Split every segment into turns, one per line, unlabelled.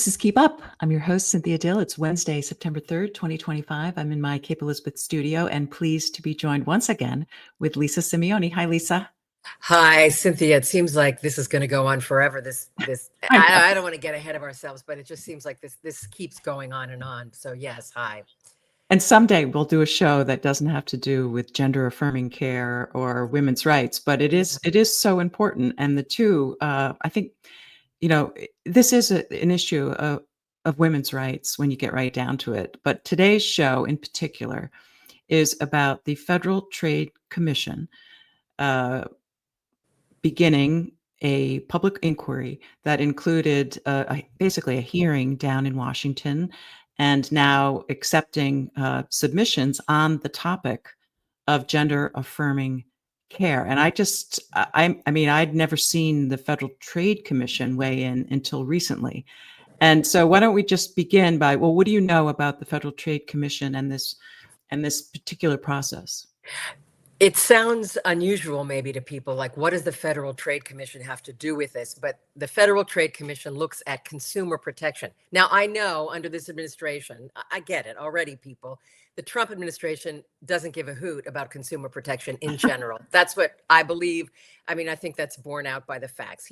This is Keep Up. I'm your host, Cynthia Dill. It's Wednesday, September 3rd, 2025. I'm in my Cape Elizabeth studio and pleased to be joined once again with Lisa Simeone. Hi, Lisa.
Hi, Cynthia. It seems like this is going to go on forever. This
I know.
I don't want to get ahead of ourselves, but it just seems like this keeps going on and on. So yes, hi.
And someday we'll do a show that doesn't have to do with gender affirming care or women's rights, but it is so important. And the two, I think, this is an issue of women's rights when you get right down to it. But today's show in particular is about the Federal Trade Commission beginning a public inquiry that included basically a hearing down in Washington, and now accepting submissions on the topic of gender affirming care. And I mean, I'd never seen the Federal Trade Commission weigh in until recently. And so why don't we just begin by, well, what do you know about the Federal Trade Commission and this particular process?
It sounds unusual maybe to people, like what does the Federal Trade Commission have to do with this? But the Federal Trade Commission looks at consumer protection. Now, I know under this administration, I get it already, people, the Trump administration doesn't give a hoot about consumer protection in general. That's what I believe. I mean, I think that's borne out by the facts.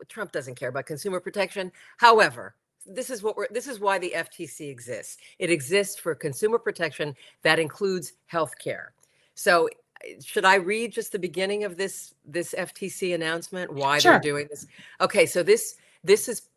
Trump doesn't care about consumer protection. However, this is why the FTC exists. It exists for consumer protection that includes health care. So should I read just the beginning of this FTC announcement, why
Sure.
they're doing this? Okay, so this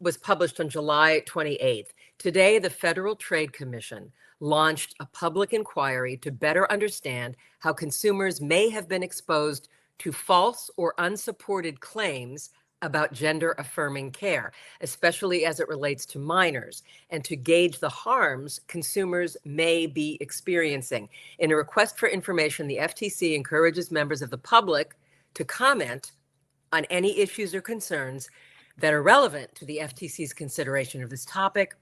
was published on July 28th. Today, the Federal Trade Commission launched a public inquiry to better understand how consumers may have been exposed to false or unsupported claims about gender affirming care, especially as it relates to minors, and to gauge the harms consumers may be experiencing. In a request for information, the FTC encourages members of the public to comment on any issues or concerns that are relevant to the FTC's consideration of this topic,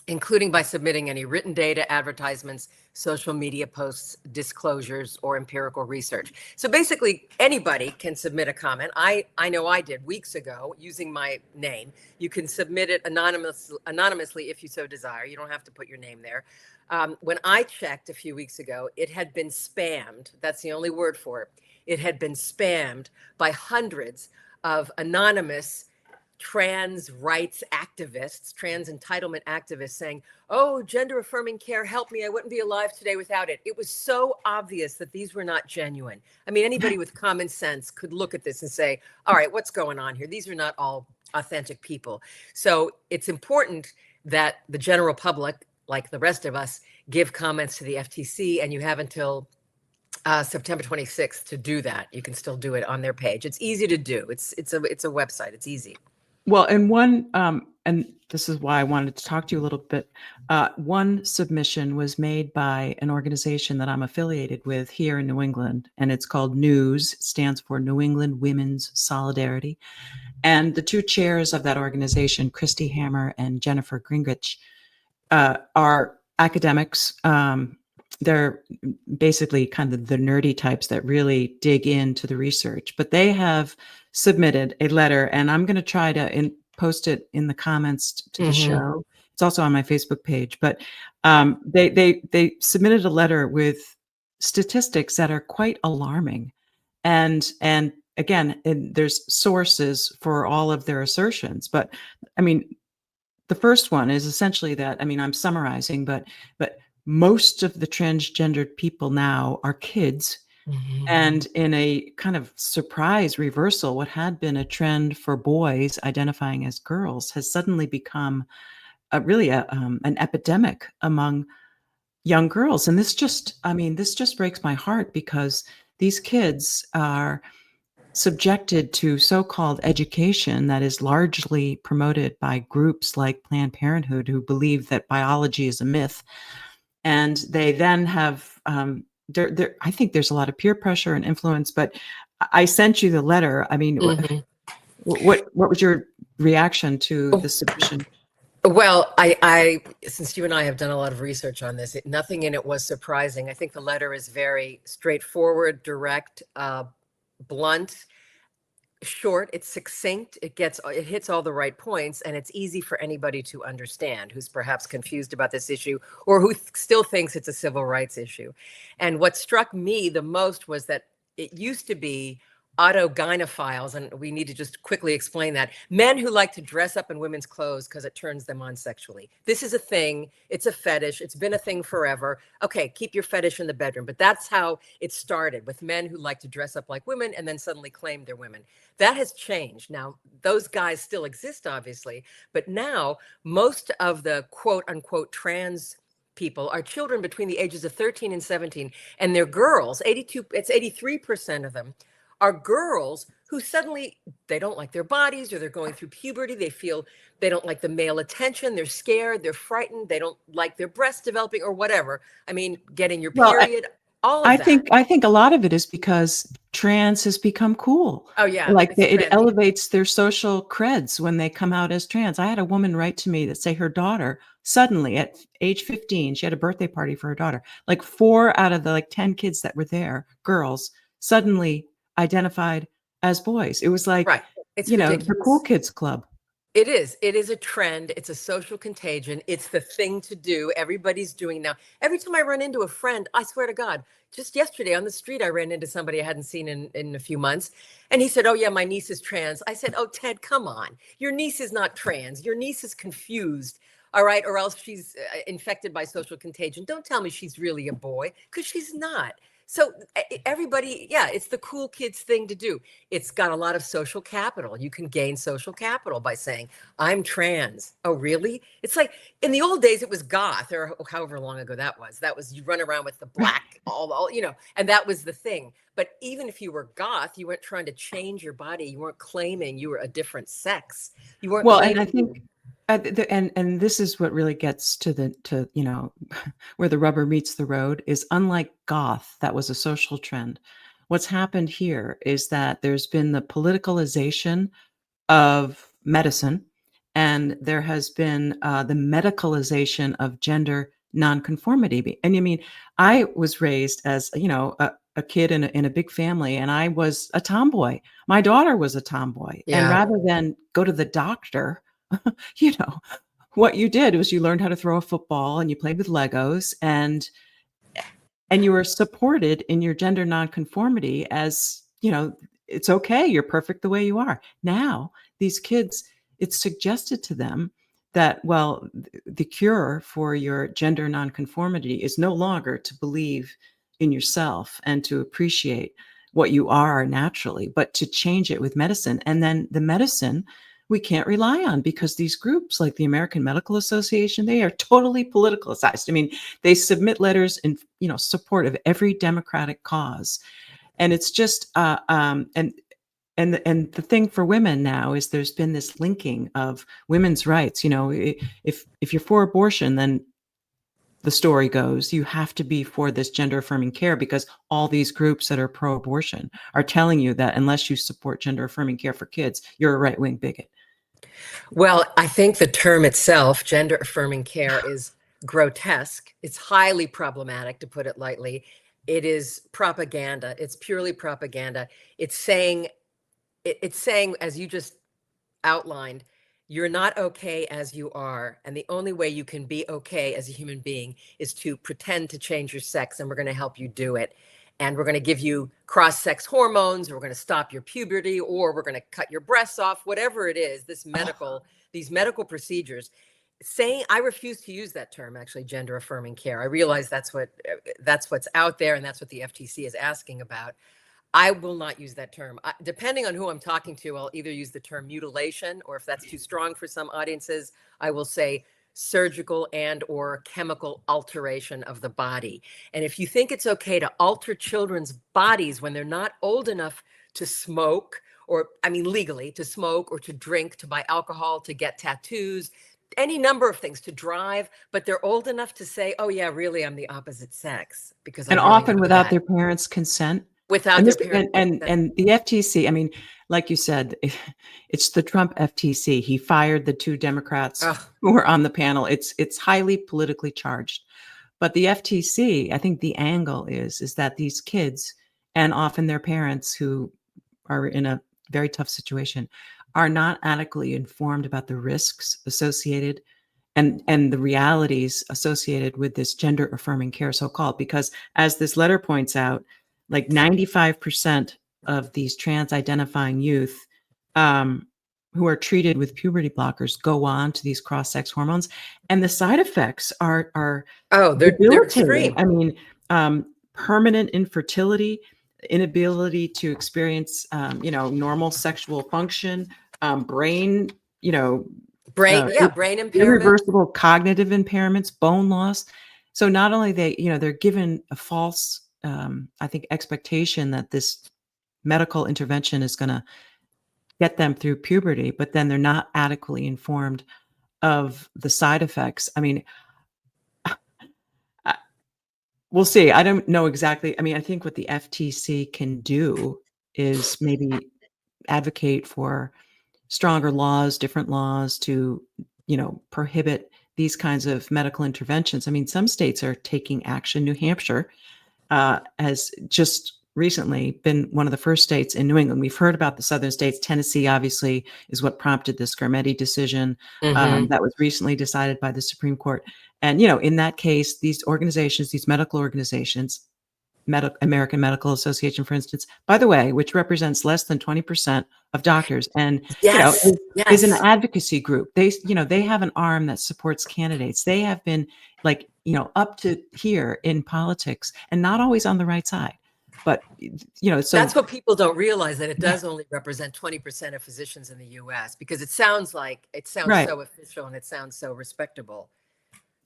including by submitting any written data, advertisements, social media posts, disclosures, or empirical research. So basically, anybody can submit a comment. I know I did weeks ago using my name. You can submit it anonymously if you so desire. You don't have to put your name there. When I checked a few weeks ago, it had been spammed. That's the only word for it. It had been spammed by hundreds of anonymous trans rights activists, trans entitlement activists saying, oh, gender affirming care, help me. I wouldn't be alive today without it. It was so obvious that these were not genuine. I mean, anybody with common sense could look at this and say, all right, what's going on here? These are not all authentic people. So it's important that the general public, like the rest of us, give comments to the FTC, and you have until September 26th to do that. You can still do it on their page. It's easy to do. It's a website. It's easy.
Well, and this is why I wanted to talk to you a little bit. One submission was made by an organization that I'm affiliated with here in New England, and it's called NEWS, stands for New England Women's Solidarity. And the two chairs of that organization, Christy Hammer and Jennifer Gingrich, are academics. They're basically kind of the nerdy types that really dig into the research, but they have submitted a letter, and I'm going to try to post it in the comments to the show. It's also on my Facebook page, but they submitted a letter with statistics that are quite alarming, and again, there's sources for all of their assertions. But I mean, the first one is essentially that, I mean, I'm summarizing, but most of the transgendered people now are kids. And in a kind of surprise reversal, what had been a trend for boys identifying as girls has suddenly become really an epidemic among young girls. And this just breaks my heart, because these kids are subjected to so-called education that is largely promoted by groups like Planned Parenthood, who believe that biology is a myth. And they then have, I think there's a lot of peer pressure and influence, but I sent you the letter. I mean, what was your reaction to the submission?
Well, I since you and I have done a lot of research on this, nothing in it was surprising. I think the letter is very straightforward, direct, blunt. short, it's succinct, it hits all the right points, and it's easy for anybody to understand who's perhaps confused about this issue or who still thinks it's a civil rights issue. And what struck me the most was that it used to be autogynephiles, and we need to just quickly explain that. Men who like to dress up in women's clothes because it turns them on sexually. This is a thing. It's a fetish. It's been a thing forever. Okay, keep your fetish in the bedroom. But that's how it started, with men who like to dress up like women and then suddenly claim they're women. That has changed. Now, those guys still exist, obviously, but now most of the quote unquote trans people are children between the ages of 13 and 17, and they're girls. 83% of them are girls who suddenly, they don't like their bodies, or they're going through puberty. They feel they don't like the male attention. They're scared. They're frightened. They don't like their breasts developing or whatever. I mean, getting your
Well,
period, all of
I
that.
think a lot of it is because trans has become cool.
Oh yeah,
Like
it's
it
trendy.
elevates their social creds when they come out as trans. I had a woman write to me that say her daughter suddenly at age 15, she had a birthday party for her daughter. Like 4 out of the 10 kids that were there, girls, suddenly identified as boys. It was like,
Right. It's
the cool
ridiculous.
kids club.
It is. It is a trend. It's a social contagion. It's the thing to do. Everybody's doing now. Every time I run into a friend, I swear to God, just yesterday on the street, I ran into somebody I hadn't seen in a few months. And he said, "Oh, yeah, my niece is trans." I said, "Oh, Ted, come on. Your niece is not trans. Your niece is confused. All right. Or else she's infected by social contagion. Don't tell me she's really a boy, because she's not." So everybody, yeah, it's the cool kids thing to do. It's got a lot of social capital. You can gain social capital by saying, "I'm trans." Oh, really? It's like in the old days, it was goth, or however long ago that was. That was, you run around with the black, and that was the thing. But even if you were goth, you weren't trying to change your body. You weren't claiming you were a different sex. You weren't
Well, and I
claiming.
think, and this is what really gets to where the rubber meets the road is, unlike goth, that was a social trend. What's happened here is that there's been the politicalization of medicine, and there has been the medicalization of gender nonconformity. And I mean, I was raised as a kid in a big family, and I was a tomboy. My daughter was a tomboy, and
Yeah.
rather than go to the doctor, you know, what you did was you learned how to throw a football, and you played with Legos, and you were supported in your gender nonconformity as, it's okay, you're perfect the way you are. Now, these kids, it's suggested to them that, well, the cure for your gender nonconformity is no longer to believe in yourself and to appreciate what you are naturally, but to change it with medicine. And then the medicine we can't rely on, because these groups like the American Medical Association, they are totally politicalized. I mean, they submit letters in support of every democratic cause, and it's just and the thing for women now is there's been this linking of women's rights. If you're for abortion, then the story goes you have to be for this gender affirming care, because all these groups that are pro-abortion are telling you that unless you support gender affirming care for kids, you're a right-wing bigot.
Well, I think the term itself, gender affirming care, is grotesque. It's highly problematic, to put it lightly. It is propaganda. It's purely propaganda. It's saying, as you just outlined, you're not okay as you are. And the only way you can be okay as a human being is to pretend to change your sex, and we're going to help you do it. And we're going to give you cross-sex hormones, or we're going to stop your puberty, or we're going to cut your breasts off, whatever it is, these medical procedures. Saying, I refuse to use that term, actually, gender affirming care. I realize that's what's out there, and that's what the FTC is asking about. I will not use that term. Depending on who I'm talking to, I'll either use the term mutilation, or if that's too strong for some audiences, I will say surgical and or chemical alteration of the body. And if you think it's okay to alter children's bodies when they're not old enough to smoke, or I mean legally to smoke or to drink, to buy alcohol, to get tattoos, any number of things, to drive, but they're old enough to say, "Oh yeah, really, I'm the opposite sex because I
And
really
often
know
without
that,"
their parents' consent.
without
And
their
this
parents' consent.
and the FTC, I mean, like you said, it's the Trump FTC. He fired the 2 Democrats
Ugh.
who were on the panel. It's highly politically charged. But the FTC, I think the angle is that these kids, and often their parents who are in a very tough situation, are not adequately informed about the risks associated and the realities associated with this gender affirming care, so-called, because as this letter points out, like 95% of these trans identifying youth who are treated with puberty blockers go on to these cross-sex hormones, and the side effects are
Oh, they're
debilitating.
extreme.
I mean, permanent infertility, inability to experience, normal sexual function, brain, you know,
Brain,
uh,
yeah, brain impairment.
irreversible cognitive impairments, bone loss. So not only they're given a false, I think, expectation that this medical intervention is going to get them through puberty, but then they're not adequately informed of the side effects. I mean, I- we'll see. I don't know exactly. I mean, I think what the FTC can do is maybe advocate for stronger laws, different laws to, prohibit these kinds of medical interventions. I mean, some states are taking action. New Hampshire has just recently been one of the first states in New England. We've heard about the southern states. Tennessee, obviously, is what prompted the Scarmetti decision
Hmm.
that was recently decided by the Supreme Court. And, in that case, these organizations, these medical organizations, American Medical Association, for instance, by the way, which represents less than 20% of doctors and,
Yes,
is an
yes.
advocacy group. They have an arm that supports candidates. They have been like, up to here in politics and not always on the right side. But,
That's
so
what people don't realize, that it
yeah,
does only represent 20% of physicians in the US, because it sounds
right.
so official and it sounds so respectable.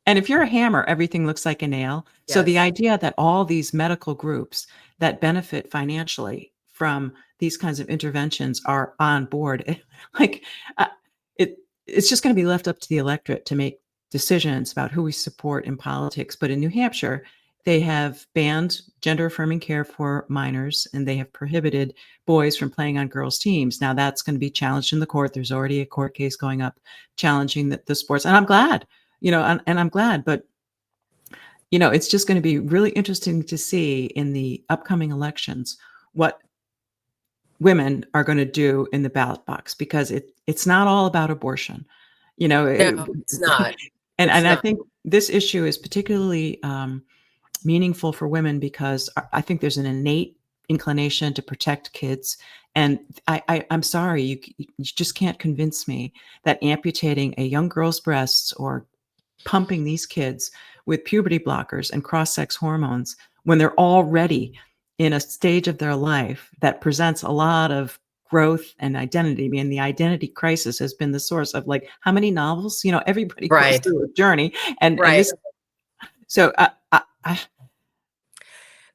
And if you're a hammer, everything looks like a nail. So the
Yes.
idea that all these medical groups that benefit financially from these kinds of interventions are on board, like uh, it's just going to be left up to the electorate to make decisions about who we support in politics. But in New Hampshire, they have banned gender affirming care for minors and they have prohibited boys from playing on girls' teams. Now that's going to be challenged in the court. There's already a court case going up challenging the sports. And I'm glad and I'm glad, but it's just going to be really interesting to see in the upcoming elections what women are going to do in the ballot box because it's not all about abortion. You know,
No,
it-
it's not. It's
and I
not.
think this issue is particularly meaningful for women because I think there's an innate inclination to protect kids. And I'm sorry, you just can't convince me that amputating a young girl's breasts or pumping these kids with puberty blockers and cross-sex hormones when they're already in a stage of their life that presents a lot of growth and identity. I mean, the identity crisis has been the source of like how many novels? Everybody goes
Right.
through a journey, and
Right.
this. So,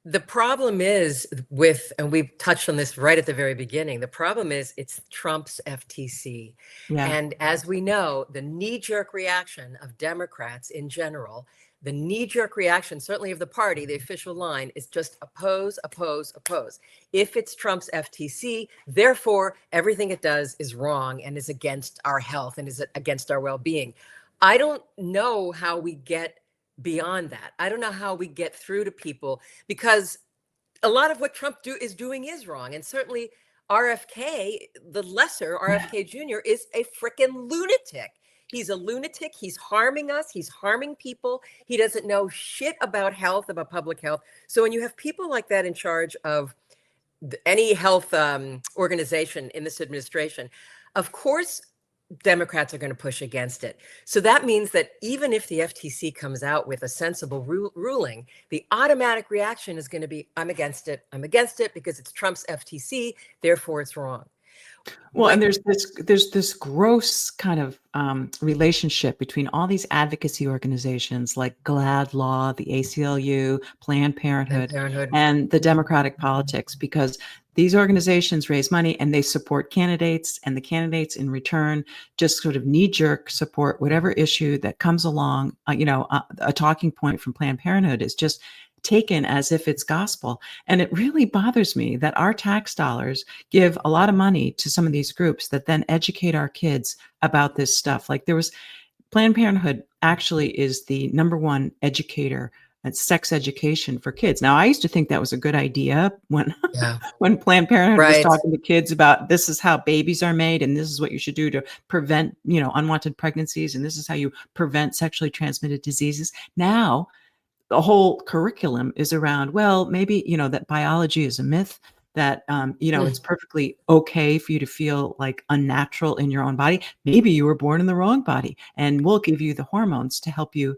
The problem is with, and we've touched on this right at the very beginning, the problem is it's Trump's FTC.
yeah,
And as we know, the knee-jerk reaction of Democrats in general, the knee-jerk reaction, certainly of the party, the official line is just oppose, oppose, oppose. If it's Trump's FTC, therefore everything it does is wrong and is against our health and is against our well-being. I don't know how we get beyond that. I don't know how we get through to people, because a lot of what is doing is wrong. And certainly RFK, the lesser RFK Jr., is a freaking lunatic. He's a lunatic. He's harming us. He's harming people. He doesn't know shit about health, about public health. So when you have people like that in charge of any health organization in this administration, of course, Democrats are going to push against it. So that means that even if the FTC comes out with a sensible ruling, the automatic reaction is going to be, I'm against it. I'm against it because it's Trump's FTC. Therefore, it's wrong.
well,
When,
and there's this gross kind of relationship between all these advocacy organizations like GLAD Law, the ACLU, Planned
Planned
Parenthood,
Parenthood.
and the Democratic politics, because these organizations raise money and they support candidates, and the candidates in return just sort of knee-jerk support whatever issue that comes along. A talking point from Planned Parenthood is just taken as if it's gospel, and it really bothers me that our tax dollars give a lot of money to some of these groups that then educate our kids about this stuff. Like there was Planned Parenthood actually is the number one educator sex education for kids. Now, I used to think that was a good idea when
Yeah.
when Planned Parenthood was
Right.
talking to kids about this is how babies are made, and this is what you should do to prevent, unwanted pregnancies, and this is how you prevent sexually transmitted diseases. Now, the whole curriculum is around, well, maybe, that biology is a myth, that,
Mm.
it's perfectly okay for you to feel like unnatural in your own body. Maybe you were born in the wrong body, and we'll give you the hormones to help you,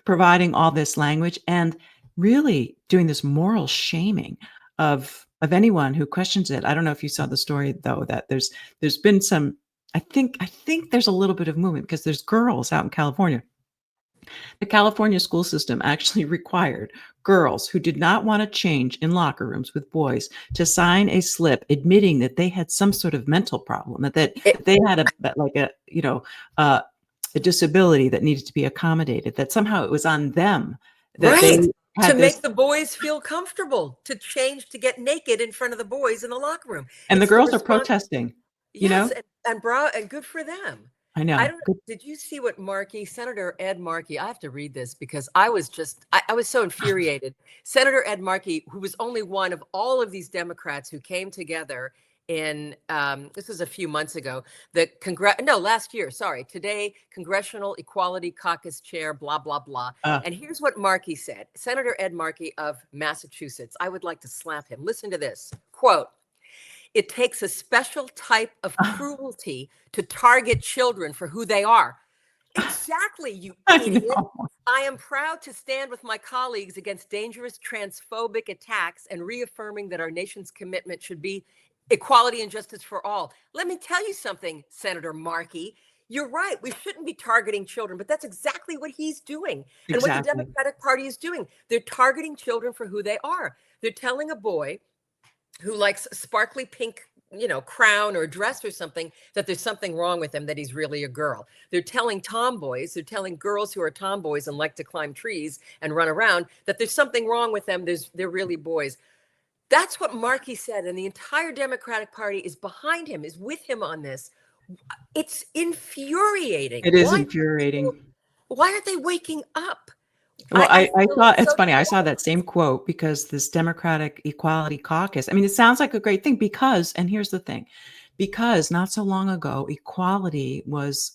providing all this language and really doing this moral shaming of anyone who questions it. I don't know if you saw the story though, that there's been some, I think there's a little bit of movement because there's girls out in California. The California school system actually required girls who did not want to change in locker rooms with boys to sign a slip admitting that they had some sort of mental problem, that they had uh, a disability that needed to be accommodated, that somehow it was on them, that they
Right. To
had this,
make the boys feel comfortable, to change, to get naked in front of the boys in the locker room.
and the
It's the
girls are
response.
protesting, you
Yes,
know?
and good for them.
I
I
know.
don't
Good.
Did you see what Senator Ed Markey, I have to read this because I was so infuriated. Senator Ed Markey, who was only one of all of these Democrats who came together in, this was a few months ago, last year, sorry, today, Congressional Equality Caucus Chair, blah, blah, blah.
Uh,
And here's what Markey said, Senator Ed Markey of Massachusetts. I would like to slap him. Listen to this, quote, "It takes a special type of cruelty to target children for who they are." Exactly, you
I
idiot.
know.
I am proud to stand with my colleagues against dangerous transphobic attacks and reaffirming that our nation's commitment should be equality and justice for all. Let me tell you something, Senator Markey. You're right. We shouldn't be targeting children, but that's exactly what he's doing and what the
Exactly.
Democratic Party is doing. They're targeting children for who they are. They're telling a boy who likes a sparkly pink, crown or dress or something, that there's something wrong with him, that he's really a girl. They're telling girls who are tomboys and like to climb trees and run around, that there's something wrong with them. They're really boys. That's what Markey said. And the entire Democratic Party is behind him, is with him on this. It's infuriating.
It is infuriating.
Why aren't they waking up?
Well, I
feel
saw it's
so
funny. I saw that same quote because this Democratic Equality Caucus, I mean, it sounds like a great thing because, and here's the thing, because not so long ago, equality was,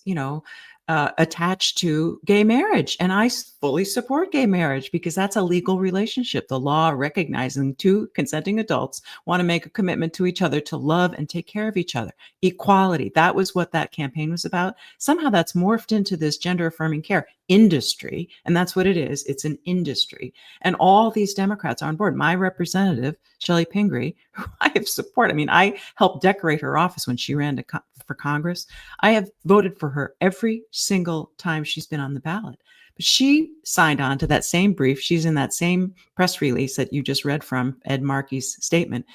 attached to gay marriage. And I fully support gay marriage because that's a legal relationship. The law recognizing two consenting adults want to make a commitment to each other to love and take care of each other. Equality. That was what that campaign was about. Somehow that's morphed into this gender affirming care industry. And that's what it is. It's an industry. And all these Democrats are on board. My representative, Shelley Pingree, who I have support. I mean, I helped decorate her office when she ran for Congress. I have voted for her every single time she's been on the ballot. But she signed on to that same brief. She's in that same press release that you just read from Ed Markey's statement,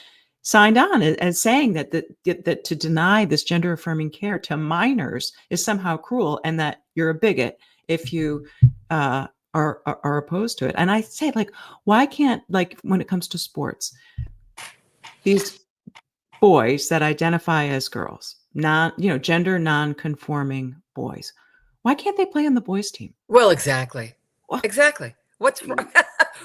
signed on as saying that to deny this gender affirming care to minors is somehow cruel and that you're a bigot if you are opposed to it. And I say, like, why can't, like, when it comes to sports, these boys that identify as girls, gender non-conforming boys, why can't they play on the boys team?
Well, exactly.
What?
Exactly. What's wrong?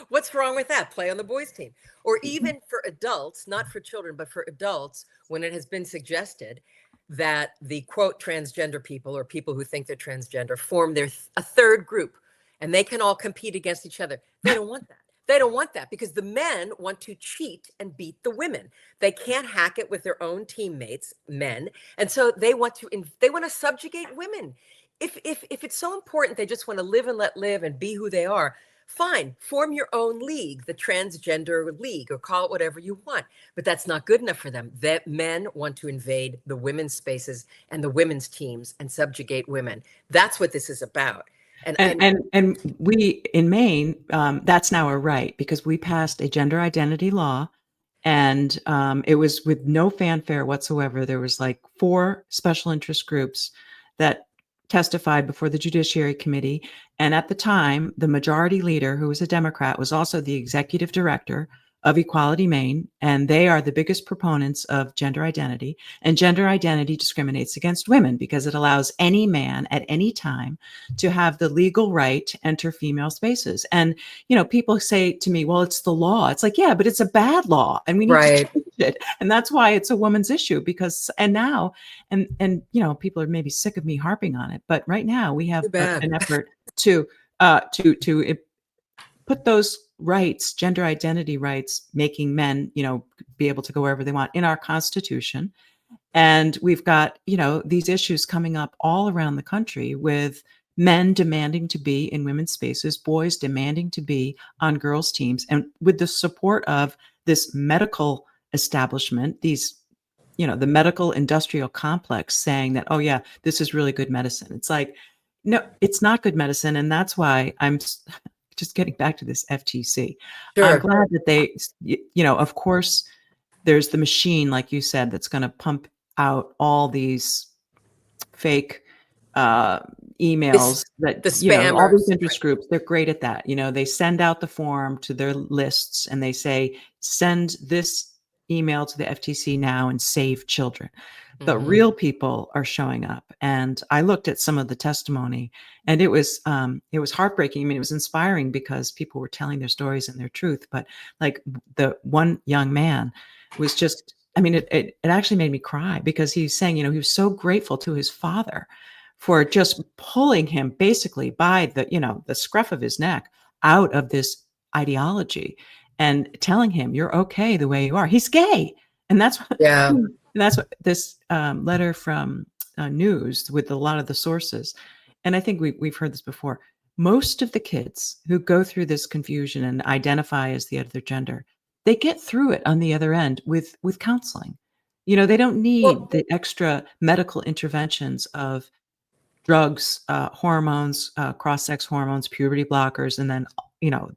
What's wrong with that? Play on the boys' team. Or even for adults, not for children, but for adults, when it has been suggested that the quote transgender people or people who think they're transgender form a third group and they can all compete against each other. They don't want that. They don't want that because the men want to cheat and beat the women. They can't hack it with their own teammates, men, and so they want to subjugate women. If it's so important, they just want to live and let live and be who they are. Fine, form your own league, the transgender league, or call it whatever you want. But that's not good enough for them. That men want to invade the women's spaces and the women's teams and subjugate women. That's what this is about.
And we in Maine, that's now a right because we passed a gender identity law, and it was with no fanfare whatsoever. There was like 4 special interest groups that testified before the Judiciary Committee, and at the time, the majority leader, who was a Democrat, was also the executive director of Equality Maine, and they are the biggest proponents of gender identity. And gender identity discriminates against women because it allows any man at any time to have the legal right to enter female spaces. And, people say to me, well, it's the law. It's like, yeah, but it's a bad law and we need to
Right.
change it. And that's why it's a woman's issue because, and now, and people are maybe sick of me harping on it, but right now we have
Too bad.
an effort to put those rights, gender identity rights, making men, be able to go wherever they want in our Constitution. And we've got, these issues coming up all around the country with men demanding to be in women's spaces, boys demanding to be on girls' teams, and with the support of this medical establishment, the medical industrial complex saying that, oh, yeah, this is really good medicine. It's like, no, it's not good medicine. And that's why I'm just getting back to this FTC. I'm
Sure.
glad that they, of course, there's the machine, like you said, that's going to pump out all these fake
This,
emails that,
the
all these
spammers.
interest groups, they're great at that. They send out the form to their lists and they say, send this email to the FTC now and save children. But
Mhm.
real people are showing up. And I looked at some of the testimony and it was heartbreaking. I mean, it was inspiring because people were telling their stories and their truth. But like the one young man was just, I mean, it actually made me cry because he's saying, he was so grateful to his father for just pulling him basically by the scruff of his neck out of this ideology and telling him, you're okay the way you are. He's gay. And that's what,
Yeah.
and that's what this letter from news with a lot of the sources. And I think we've heard this before. Most of the kids who go through this confusion and identify as the other gender, they get through it on the other end with counseling. They don't need
Well,
the extra medical interventions of drugs, hormones, cross-sex hormones, puberty blockers, and then,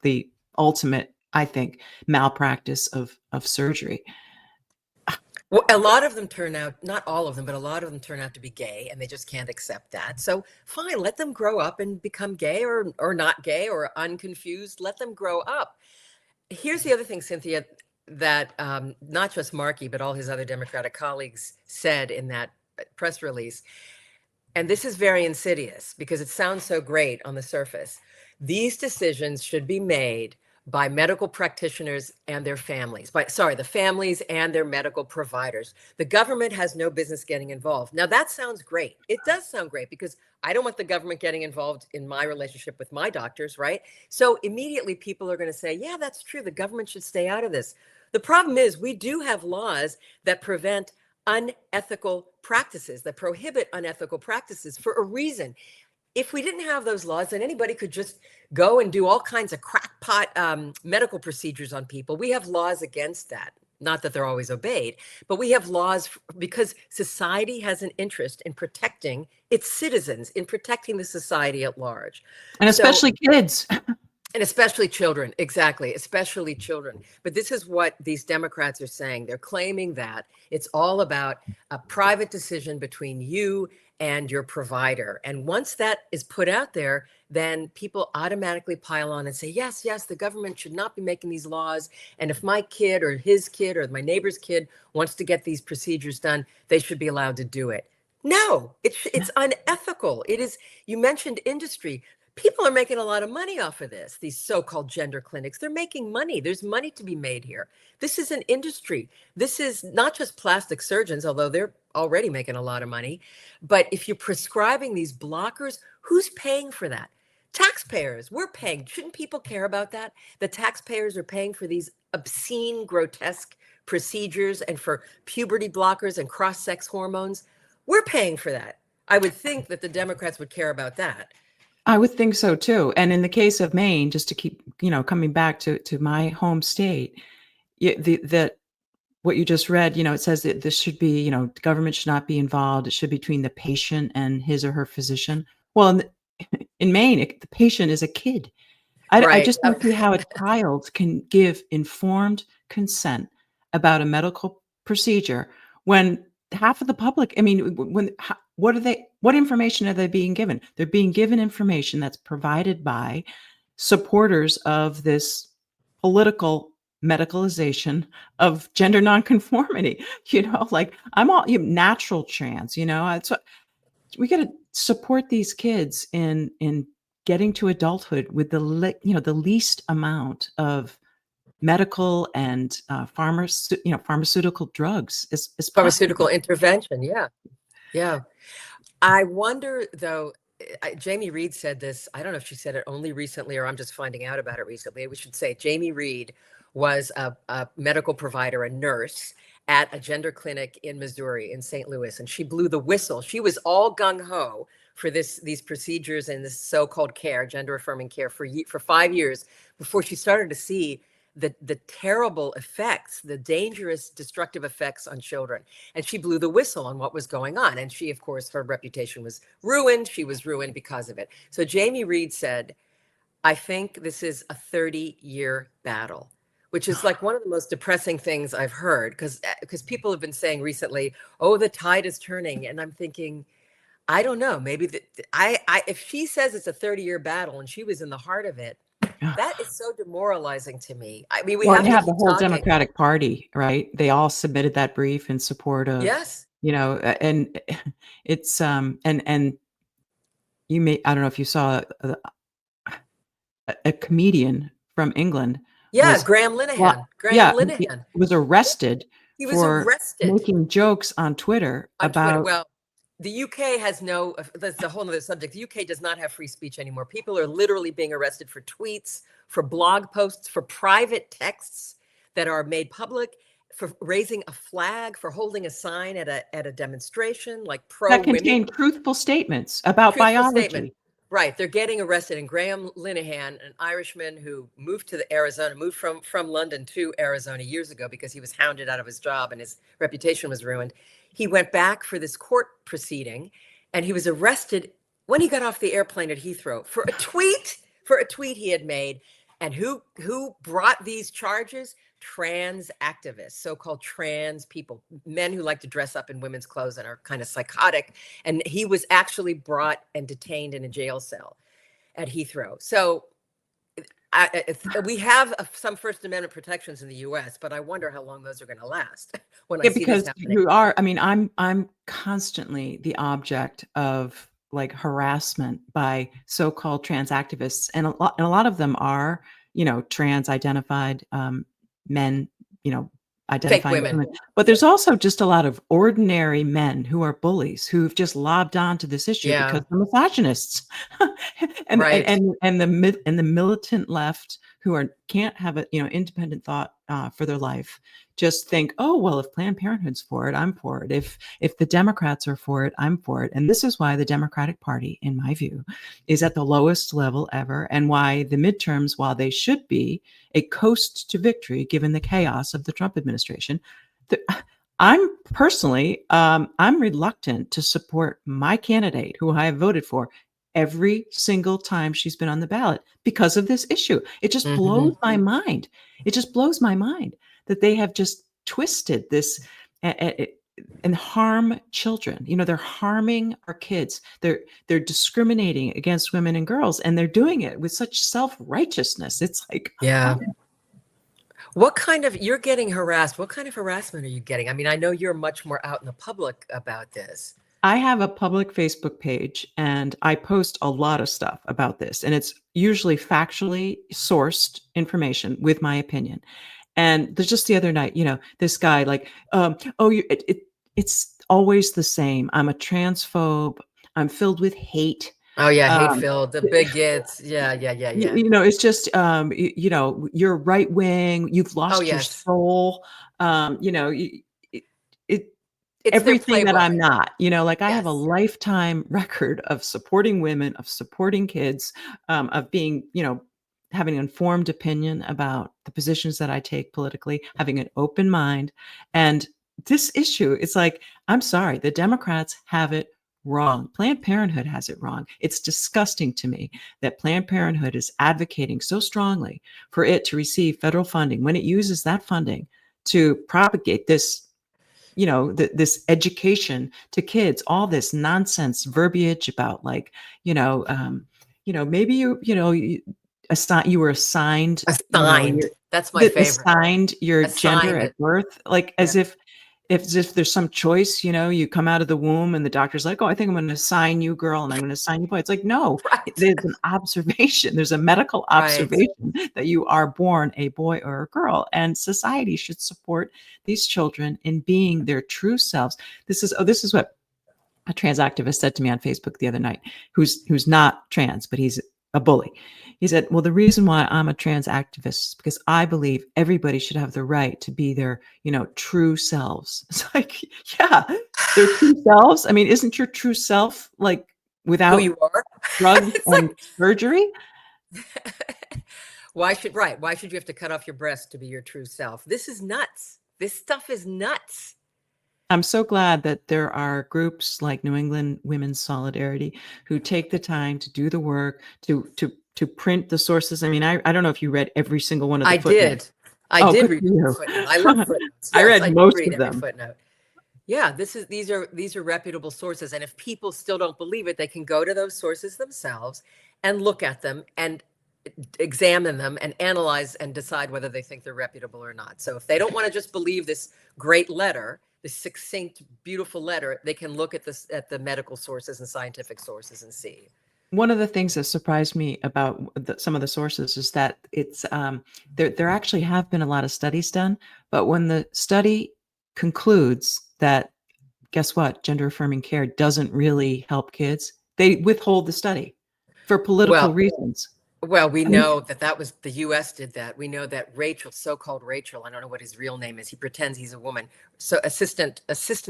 the ultimate, I think, malpractice of surgery.
well, a lot of them turn out, not all of them, but a lot of them turn out to be gay and they just can't accept that. So fine, let them grow up and become gay or not gay or unconfused. Let them grow up. Here's the other thing, Cynthia, that not just Markey, but all his other Democratic colleagues said in that press release. And this is very insidious because it sounds so great on the surface. These decisions should be made by medical practitioners and their families. The families and their medical providers. The government has no business getting involved. Now that sounds great. It does sound great because I don't want the government getting involved in my relationship with my doctors, right? So immediately people are going to say, yeah, that's true. The government should stay out of this. The problem is we do have laws that prevent unethical practices, that prohibit unethical practices for a reason. If we didn't have those laws, then anybody could just go and do all kinds of crackpot medical procedures on people. We have laws against that. Not that they're always obeyed, but we have laws because society has an interest in protecting its citizens, in protecting the society at large.
And
So
especially kids.
and especially children, exactly, especially children. But this is what these Democrats are saying. They're claiming that it's all about a private decision between you and your provider. And once that is put out there, then people automatically pile on and say, yes, yes, the government should not be making these laws. And if my kid or his kid or my neighbor's kid wants to get these procedures done, they should be allowed to do it. No, it's unethical. It is, you mentioned industry. People are making a lot of money off of this, these so-called gender clinics. They're making money. There's money to be made here. This is an industry. This is not just plastic surgeons, although they're already making a lot of money. But if you're prescribing these blockers, who's paying for that? Taxpayers. We're paying. Shouldn't people care about that? The taxpayers are paying for these obscene, grotesque procedures and for puberty blockers and cross-sex hormones. We're paying for that. I would think that the Democrats would care about that.
I would think so too. And in the case of Maine, just to keep, coming back to my home state, that what you just read, it says that this should be, the government should not be involved. It should be between the patient and his or her physician. Well, in Maine, the patient is a kid. I
Right.
just don't see how a child can give informed consent about a medical procedure when half of the public, I mean, what information are they being given? They're being given information that's provided by supporters of this political medicalization of gender nonconformity. Like I'm all natural trans. It's we got to support these kids in getting to adulthood with the least amount of medical and pharmaceutical drugs is
Pharmaceutical
possible.
intervention. Yeah. Yeah. I wonder though, Jamie Reed said this. I don't know if she said it only recently or I'm just finding out about it recently. We should say Jamie Reed was a medical provider, a nurse at a gender clinic in Missouri, in St. Louis, and she blew the whistle. She was all gung ho for these procedures and this so-called care, gender affirming care, for 5 years before she started to see the terrible effects, the dangerous, destructive effects on children. And she blew the whistle on what was going on. And she, of course, her reputation was ruined. She was ruined because of it. So Jamie Reed said, I think this is a 30-year battle, which is like one of the most depressing things I've heard, because people have been saying recently, oh, the tide is turning. And I'm thinking, I don't know, maybe if she says it's a 30-year battle and she was in the heart of it, that is so demoralizing to me. I mean, we
Well,
have
and
to
have the
keep
whole
talking.
Democratic Party, right? They all submitted that brief in support of,
Yes.
and it's and you may I don't know if you saw a comedian from England
Yeah,
was
Graham
well,
Linehan. Graham
yeah, he
Linehan.
was arrested
He was
for
arrested
making jokes on Twitter
on Twitter.
about.
Well, the UK has no, that's a whole other subject. The UK does not have free speech anymore. People are literally being arrested for tweets, for blog posts, for private texts that are made public, for raising a flag, for holding a sign at a demonstration like pro
That
women.
contained truthful statements about
Truthful statement.
biology.
Right. They're getting arrested. And Graham Linehan, an Irishman who moved to Arizona, moved from London to Arizona years ago because he was hounded out of his job and his reputation was ruined. He went back for this court proceeding and he was arrested when he got off the airplane at Heathrow for a tweet he had made. And who brought these charges? Trans activists, so-called trans people, men who like to dress up in women's clothes and are kind of psychotic. And he was actually brought and detained in a jail cell at Heathrow. So we have some First Amendment protections in the U.S., but I wonder how long those are going to last when I
Yeah,
see this
because
happening.
you are. I mean, I'm constantly the object of like harassment by so-called trans activists, and a lot of them are, trans identified men,
Fake
identifying as
women.
women. But there's also just a lot of ordinary men who are bullies who've just lobbed onto this issue
Yeah,
because they're misogynists,
right.
and the militant left who can't have a independent thought for their life, just think, oh well, if Planned Parenthood's for it, I'm for it. If the Democrats are for it, I'm for it. And this is why the Democratic Party, in my view, is at the lowest level ever, and why the midterms, while they should be a coast to victory given the chaos of the Trump administration, I'm personally, I'm reluctant to support my candidate who I have voted for every single time she's been on the ballot because of this issue. It just blows
Hmm.
my mind. It just blows my mind that they have just twisted this and harm children. They're harming our kids. They're discriminating against women and girls, and they're doing it with such self-righteousness. It's like,
Yeah. You're getting harassed. What kind of harassment are you getting? I mean, I know you're much more out in the public about this.
I have a public Facebook page and I post a lot of stuff about this, and it's usually factually sourced information with my opinion. And there's just the other night, this guy like, oh, it's always the same. I'm a transphobe. I'm filled with hate.
Oh yeah, hate
Um,
filled, the bigots. Yeah, yeah, yeah, yeah.
it's just, you're right wing. You've
Oh
lost your
yes.
soul. It, it
It's their
everything that I'm
playbook.
not, like I have a
Yes.
lifetime record of supporting women, of supporting kids, of being, having an informed opinion about the positions that I take politically, having an open mind. And this issue, it's like, I'm sorry, the Democrats have it wrong. Planned Parenthood has it wrong. It's disgusting to me that Planned Parenthood is advocating so strongly for it to receive federal funding when it uses that funding to propagate this, this education to kids, all this nonsense verbiage about like, maybe you were assigned,
Assigned. That's my
that
favorite.
assigned your gender at
Assignment.
birth, like
Yeah.
as if there's some choice, you come out of the womb and the doctor's like, "Oh, I think I'm going to assign you girl and I'm going to assign you boy." It's like, no,
Right.
there's an observation. There's a medical
Right.
observation that you are born a boy or a girl, and society should support these children in being their true selves. This is what a trans activist said to me on Facebook the other night, who's not trans, but he's a bully. He said, "Well, the reason why I'm a trans activist is because I believe everybody should have the right to be their, true selves." It's like, yeah, their true selves. I mean, isn't your true self like
Who
without
you are?
drugs
It's
and
like,
surgery?
why should you have to cut off your breast to be your true self? This is nuts. This stuff is nuts.
I'm so glad that there are groups like New England Women's Solidarity who take the time to do the work to print the sources. I mean, I don't know if you read every single one of the
I
footnotes.
did. I
Oh,
did
good
read
for
every
you.
footnote. I love footnotes.
I
Yes,
read
I do
most
read
of
every
them.
footnote. Yeah, these are reputable sources, and if people still don't believe it, they can go to those sources themselves and look at them and examine them and analyze and decide whether they think they're reputable or not. So if they don't want to just believe this great letter, this succinct, beautiful letter, they can look at the medical sources and scientific sources and see.
One of the things that surprised me about some of the sources is that there actually have been a lot of studies done, but when the study concludes that, guess what, gender affirming care doesn't really help kids, they withhold the study for political
Well,
reasons.
Well, we
I mean,
know that was the US did that. We know that Rachel, so-called Rachel, I don't know what his real name is. He pretends he's a woman. So assistant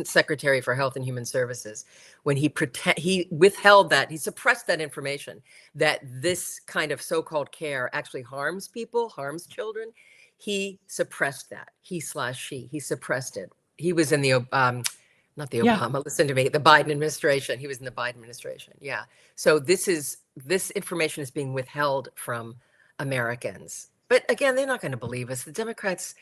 secretary for Health and Human Services, when he withheld that, he suppressed that information that this kind of so-called care actually harms people, harms children. He suppressed that. He suppressed it. He was in the not the
yeah.
Obama, listen to me, the Biden administration. He was in the Biden administration. Yeah. So this information is being withheld from Americans. But again, they're not going to believe us. The Democrats,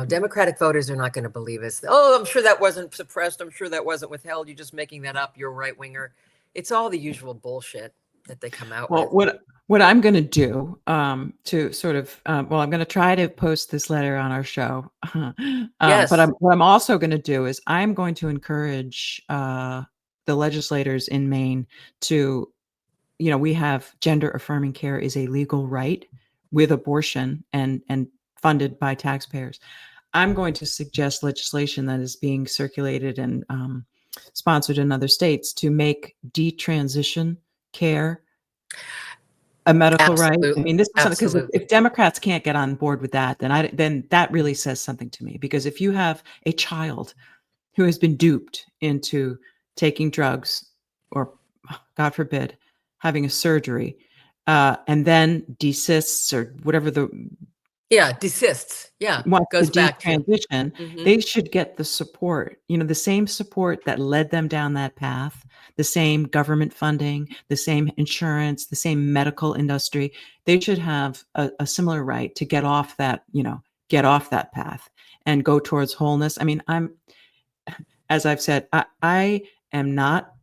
Democratic voters are not going to believe us. Oh, I'm sure that wasn't suppressed. I'm sure that wasn't withheld. You're just making that up. You're a right winger. It's all the usual bullshit that they come out
Well,
with.
what I'm going to do to sort of I'm going to try to post this letter on our show, but
Yes,
what I'm also going to do is I'm going to encourage the legislators in Maine to, we have gender affirming care is a legal right with abortion and funded by taxpayers. I'm going to suggest legislation that is being circulated and sponsored in other states to make detransition care a medical right. I
absolutely.
mean, this is something, because
Absolutely.
if Democrats can't get on board with that, then that really says something to me. Because if you have a child who has been duped into taking drugs or, God forbid, having a surgery, and then desists or whatever the
Yeah, desists. Yeah,
wants to
goes back to.
detransition,
Mhm.
they should get the support, the same support that led them down that path, the same government funding, the same insurance, the same medical industry. They should have a similar right to get off that path and go towards wholeness. I mean, as I've said, I am not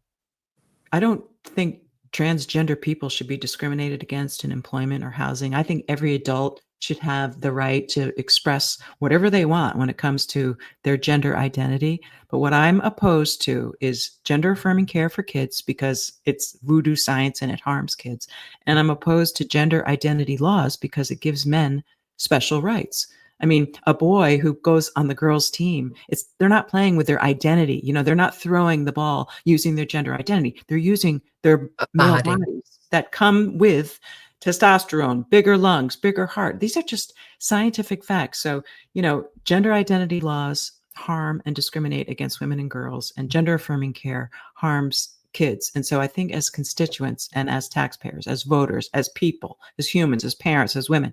I don't think transgender people should be discriminated against in employment or housing. I think every adult should have the right to express whatever they want when it comes to their gender identity. But what I'm opposed to is gender affirming care for kids because it's voodoo science and it harms kids. And I'm opposed to gender identity laws because it gives men special rights. I mean, a boy who goes on the girls' team, they're not playing with their identity. They're not throwing the ball using their gender identity. They're using their male
Body.
bodies that come with testosterone, bigger lungs, bigger heart. These are just scientific facts. So, gender identity laws harm and discriminate against women and girls, and gender affirming care harms kids. And so I think as constituents and as taxpayers, as voters, as people, as humans, as parents, as women,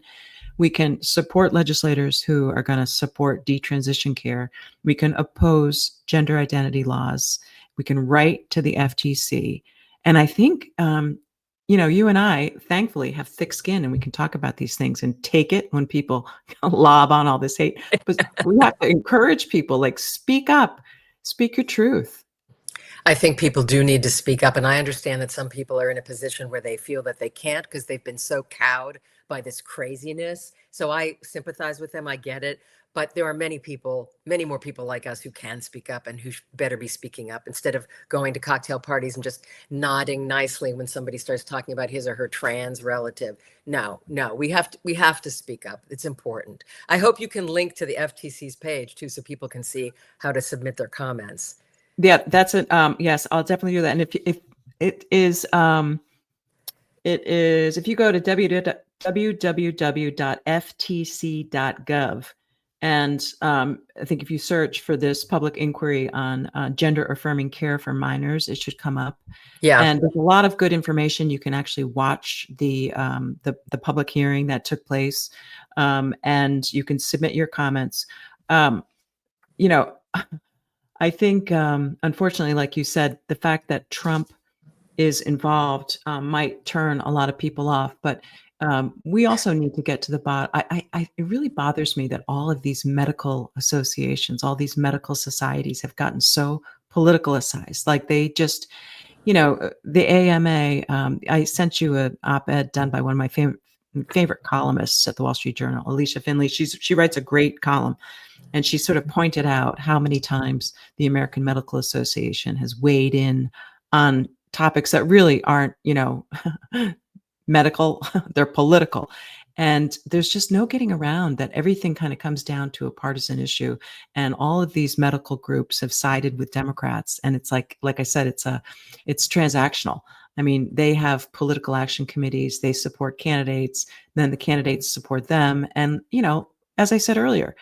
we can support legislators who are going to support detransition care. We can oppose gender identity laws. We can write to the FTC. And I think, you and I, thankfully, have thick skin and we can talk about these things and take it when people lob on all this hate. But we have to encourage people, like, speak up, speak your truth.
I think people do need to speak up. And I understand that some people are in a position where they feel that they can't because they've been so cowed by this craziness. So I sympathize with them. I get it. But there are many people, many more people like us who can speak up and who better be speaking up instead of going to cocktail parties and just nodding nicely when somebody starts talking about his or her trans relative. No, no, we have to speak up. It's important. I hope you can link to the FTC's page too, so people can see how to submit their comments.
Yeah, that's it. Yes, I'll definitely do that. And if it is, if you go to www.ftc.gov, and I think if you search for this public inquiry on gender affirming care for minors, it should come up.
Yeah.
And there's a lot of good information. You can actually watch the public hearing that took place, and you can submit your comments. You know, I think, unfortunately, like you said, the fact that Trump is involved might turn a lot of people off. But we also need to get to the bottom. It really bothers me that all of these medical associations, all these medical societies have gotten so politicalized. Like they just, the AMA. I sent you an op-ed done by one of my favorite columnists at the Wall Street Journal, Alicia Finley. She writes a great column. And she sort of pointed out how many times the American Medical Association has weighed in on topics that really aren't, medical, they're political. And there's just no getting around that everything kind of comes down to a partisan issue. And all of these medical groups have sided with Democrats. And it's like I said, it's transactional. I mean, they have political action committees, they support candidates, then the candidates support them. And, as I said earlier,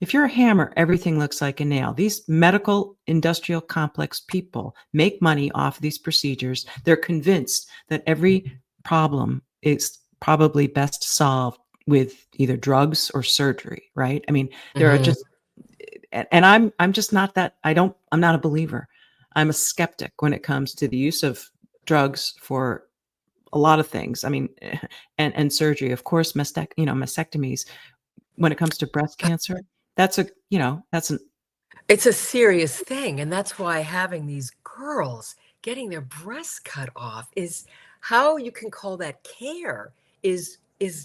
if you're a hammer, everything looks like a nail. These medical industrial complex people make money off these procedures. They're convinced that every problem is probably best solved with either drugs or surgery, right? I mean, there are just, and I'm just not that, I'm not a believer. I'm a skeptic when it comes to the use of drugs for a lot of things. I mean, and surgery, of course, mastectomies. When it comes to breast cancer, that's
It's a serious thing. And that's why having these girls getting their breasts cut off is how you can call that care is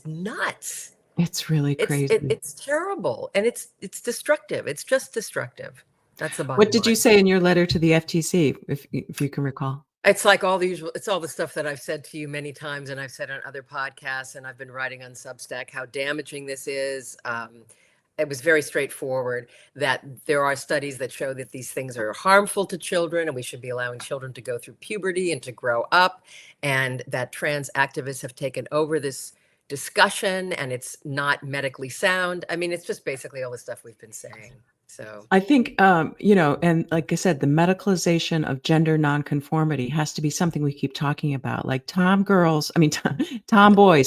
nuts.
it's really crazy.
It's terrible. And it's destructive. It's just destructive. That's the bottom
What did you
line.
say in your letter to the FTC, if you can recall?
It's like all the usual, it's all the stuff that I've said to you many times and I've said on other podcasts and I've been writing on Substack how damaging this is. It was very straightforward that there are studies that show that these things are harmful to children and we should be allowing children to go through puberty and to grow up, and that trans activists have taken over this discussion and it's not medically sound. I mean, it's just basically all the stuff we've been saying. So
I think, and like I said, the medicalization of gender nonconformity has to be something we keep talking about. Like tomboys,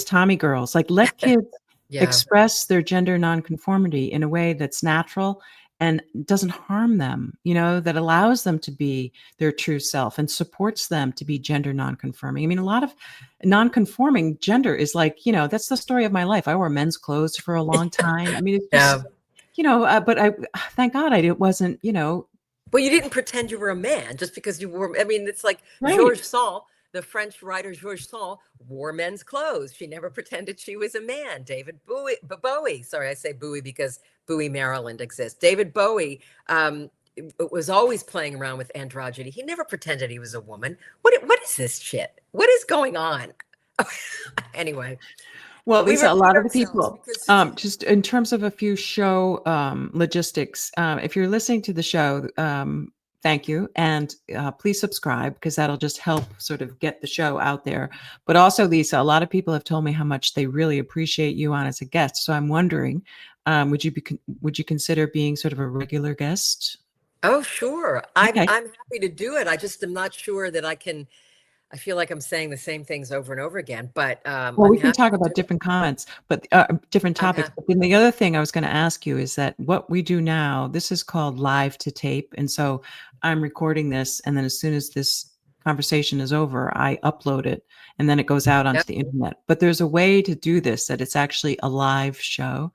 Tommy girls, like let kids
yeah.
express their gender nonconformity in a way that's natural and doesn't harm them, that allows them to be their true self and supports them to be gender nonconforming. I mean, a lot of nonconforming gender is like, that's the story of my life. I wore men's clothes for a long time. I mean, it's just, but I, thank God it wasn't,
Well, you didn't pretend you were a man just because you were. I mean, it's like
Right.
Georges Sand, the French writer Georges Sand, wore men's clothes. She never pretended she was a man. David Bowie. Sorry, I say Bowie because Bowie, Maryland exists. David Bowie was always playing around with androgyny. He never pretended he was a woman. What is this shit? What is going on? Anyway.
Well,
We
Lisa, a
repeat
lot of the
ourselves
people,
because
just in terms of a few show logistics, if you're listening to the show, thank you. And please subscribe because that'll just help sort of get the show out there. But also, Lisa, a lot of people have told me how much they really appreciate you on as a guest. So I'm wondering, would you consider being sort of a regular guest?
Oh, sure.
Okay.
I'm happy to do it. I just am not sure that I can. I feel like I'm saying the same things over and over again, but
Well,
I'm
we can
happy
talk
to do
about
it.
different comments, but different
I'm
topics.
happy.
But then the other thing I was going to ask you is that what we do now, this is called live to tape. And so I'm recording this. And then as soon as this conversation is over, I upload it and then it goes out onto
Yep.
the internet. But there's a way to do this that it's actually a live show.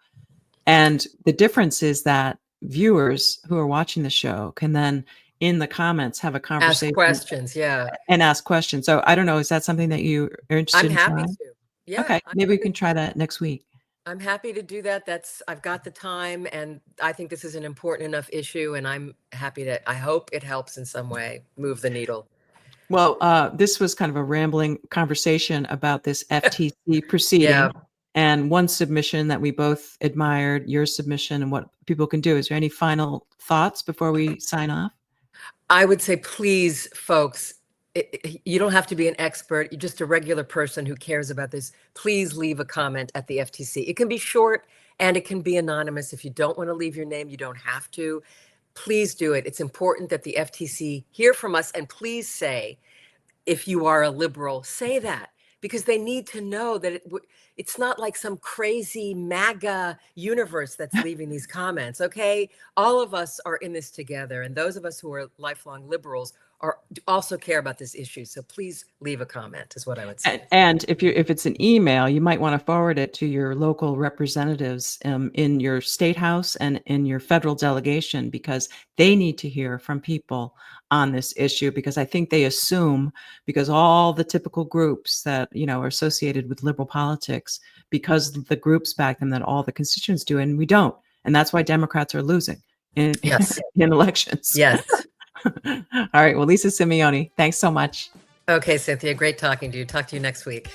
And the difference is that viewers who are watching the show can then in the comments have a
Ask
conversation
questions. Yeah.
and ask questions. So I don't know, is that something that you are interested
I'm
in
happy
trying?
to. Yeah.
Okay, maybe we can try that next week.
I'm happy to do that. I've got the time, and I think this is an important enough issue, and I'm happy that I hope it helps in some way move the needle.
Well, this was kind of a rambling conversation about this FTC proceeding,
Yeah.
and one submission that we both admired, your submission and what people can do. Is there any final thoughts before we sign off?
I would say, please, folks, you don't have to be an expert. You're just a regular person who cares about this. Please leave a comment at the FTC. It can be short and it can be anonymous. If you don't want to leave your name, you don't have to. Please do it. It's important that the FTC hear from us. And please say, if you are a liberal, say that, because they need to know that it's not like some crazy MAGA universe that's leaving these comments. Okay, all of us are in this together, and those of us who are lifelong liberals are also care about this issue. So please leave a comment, is what I would say.
And if it's an email, you might want to forward it to your local representatives in your state house and in your federal delegation, because they need to hear from people on this issue, because I think they assume, because all the typical groups that are associated with liberal politics, because the groups back them, that all the constituents do, and we don't. And that's why Democrats are losing in
Yes.
in elections.
Yes.
All right. Well, Lisa Simeone, thanks so much.
Okay, Cynthia, great talking to you. Talk to you next week.